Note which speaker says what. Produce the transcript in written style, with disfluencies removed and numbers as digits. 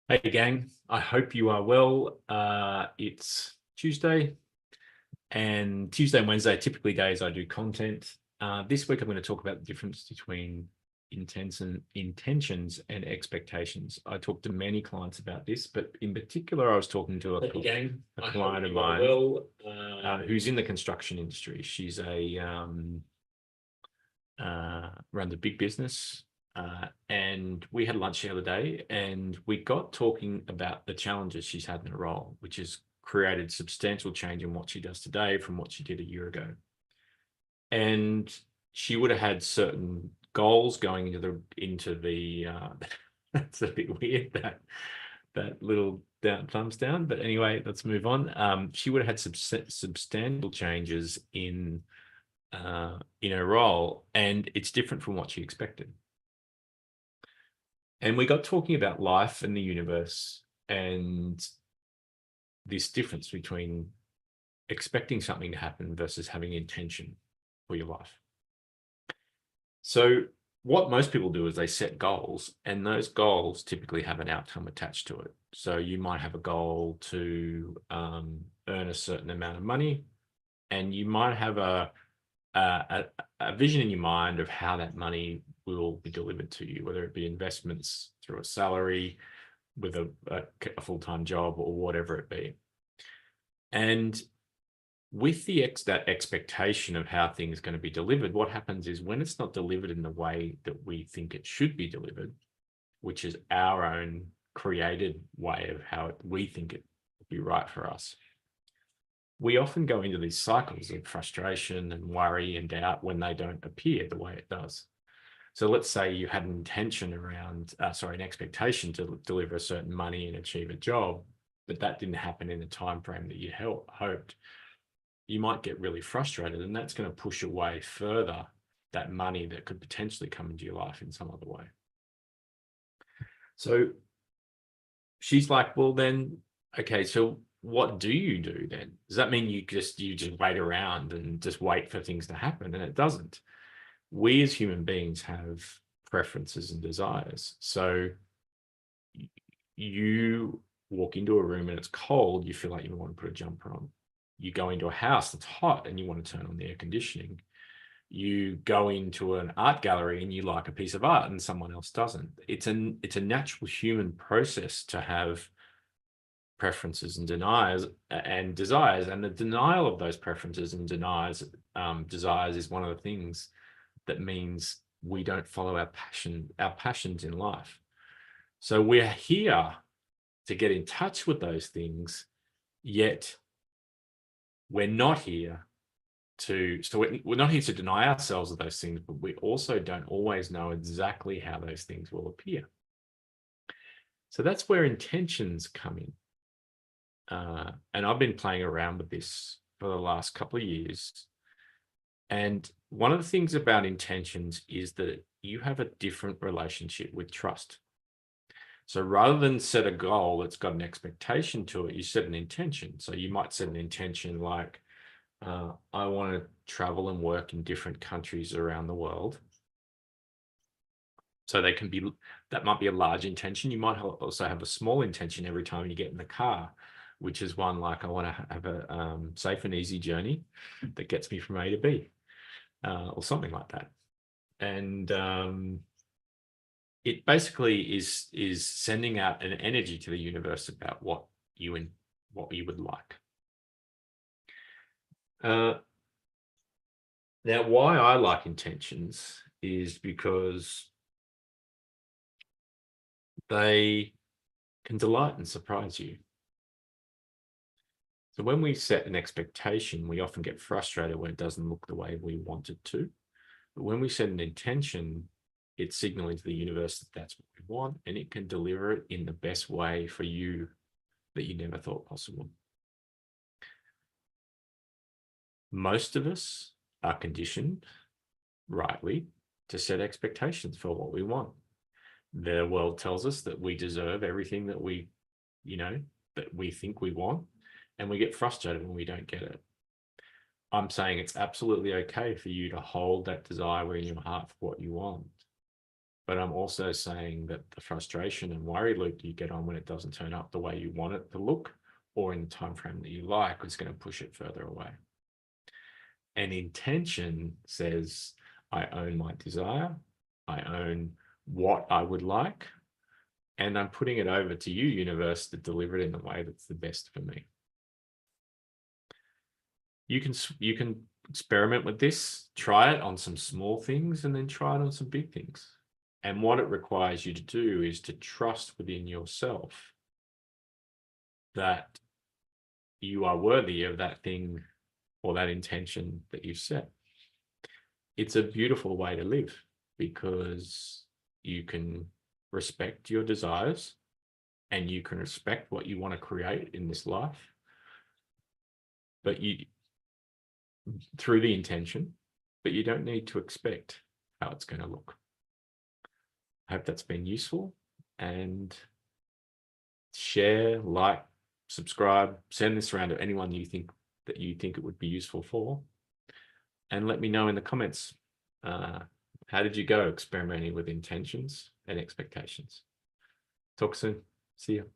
Speaker 1: Hey gang, I hope you are well. It's Tuesday, and Tuesday and Wednesday are typically days I do content. This week I'm going to talk about the difference between intentions and expectations. I talked to many clients about this, but in particular I was talking to a client of mine who's in the construction industry. She's runs a big business. And we had lunch the other day and we got talking about the challenges she's had in her role, which has created substantial change in what she does today from what she did a year ago. And she would have had certain goals going into the that's a bit weird, that little thumbs down. But anyway, let's move on. She would have had substantial changes in her role, and it's different from what she expected. And we got talking about life and the universe and this difference between expecting something to happen versus having intention for your life. So what most people do is they set goals, and those goals typically have an outcome attached to it. So you might have a goal to earn a certain amount of money, and you might have a vision in your mind of how that money will be delivered to you, whether it be investments through a salary, with a full-time job, or whatever it be. And with that expectation of how things are going to be delivered, what happens is when it's not delivered in the way that we think it should be delivered, which is our own created way of how we think it would be right for us, we often go into these cycles of frustration and worry and doubt when they don't appear the way it does. So let's say you had an intention around, an expectation to deliver a certain money and achieve a job, but that didn't happen in the time frame that you hoped. You might get really frustrated, and that's going to push away further that money that could potentially come into your life in some other way. So she's like, well, then, okay, so what do you do then? Does that mean you just wait around and just wait for things to happen? And it doesn't. We as human beings have preferences and desires. So you walk into a room and it's cold, you feel like you want to put a jumper on. You go into a house that's hot and you want to turn on the air conditioning. You go into an art gallery and you like a piece of art and someone else doesn't. It's a natural human process to have preferences and desires, and the denial of those preferences and desires is one of the things that means we don't follow our passions in life. So we're here to get in touch with those things, yet we're not here we're not here to deny ourselves of those things, but we also don't always know exactly how those things will appear. So that's where intentions come in. And I've been playing around with this for the last couple of years. And one of the things about intentions is that you have a different relationship with trust. So rather than set a goal that's got an expectation to it, you set an intention. So you might set an intention like, I want to travel and work in different countries around the world. So that might be a large intention. You might also have a small intention every time you get in the car, which is one like, I want to have a safe and easy journey that gets me from A to B, or something like that. And it basically is sending out an energy to the universe about what you would like. Now, why I like intentions is because they can delight and surprise you. So when we set an expectation, we often get frustrated when it doesn't look the way we want it to. But when we set an intention, it's signaling to the universe that that's what we want, and it can deliver it in the best way for you that you never thought possible. Most of us are conditioned, rightly, to set expectations for what we want. The world tells us that we deserve everything that we think we want, and we get frustrated when we don't get it. I'm saying it's absolutely okay for you to hold that desire in your heart for what you want. But I'm also saying that the frustration and worry loop you get on when it doesn't turn up the way you want it to look or in the time frame that you like is going to push it further away. And intention says, I own my desire, I own what I would like, and I'm putting it over to you, universe, to deliver it in the way that's the best for me. You can experiment with this, try it on some small things, and then try it on some big things. And what it requires you to do is to trust within yourself that you are worthy of that thing or that intention that you've set. It's a beautiful way to live because you can respect your desires and you can respect what you want to create in this life, but through the intention, but you don't need to expect how it's going to look. I hope that's been useful, and share, like, subscribe, send this around to anyone you think it would be useful for, and let me know in the comments, how did you go experimenting with intentions and expectations? Talk soon. See you.